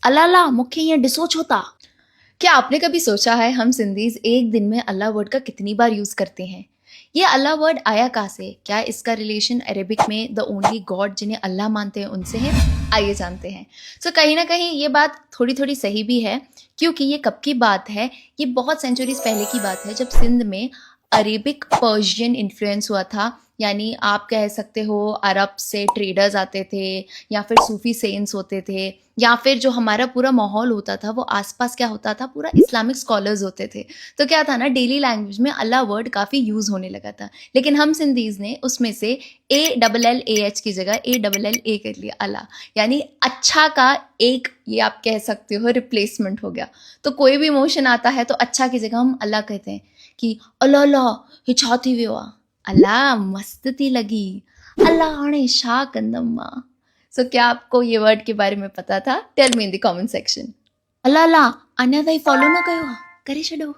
अलाला मूंखे ईअं ॾिसो छो था। क्या आपने कभी सोचा है हम सिंधीज एक दिन में अल्लाह वर्ड का कितनी बार यूज करते हैं? ये अल्लाह वर्ड आया कहाँ से? क्या इसका रिलेशन अरेबिक में द ओनली गॉड जिन्हें अल्लाह मानते हैं उनसे है? आइए जानते हैं। कहीं ना कहीं ये बात थोड़ी थोड़ी सही भी है, क्योंकि ये कब की बात है? ये बहुत सेंचुरीज पहले की बात है, जब सिंध में अरेबिक पर्शियन इन्फ्लुएंस हुआ था। यानी आप कह सकते हो अरब से ट्रेडर्स आते थे, या फिर सूफी सेंट्स होते थे, या फिर जो हमारा पूरा माहौल होता था वो आसपास क्या होता था, पूरा इस्लामिक स्कॉलर्स होते थे। तो क्या था ना, डेली लैंग्वेज में अल्लाह वर्ड काफ़ी यूज़ होने लगा था। लेकिन हम सिंधीज़ ने उसमें से ALLAH की जगह ALLA कर लिया, अल्लाह। यानी अच्छा का एक, ये आप कह सकते हो, रिप्लेसमेंट हो गया। तो कोई भी इमोशन आता है तो अच्छा की जगह हम अल्लाह कहते हैं कि अल्लाह अल्लाह ही छा थी वियो आहे, अल्लाह मस्त थी लगी, अल्लाह हाणे छा कंदमि मां। क्या आपको ये वर्ड के बारे में पता था? Tell me in the comment section. अल्लाह अल्लाह अञा ताईं फॉलो न कयो आहे, करे छॾो।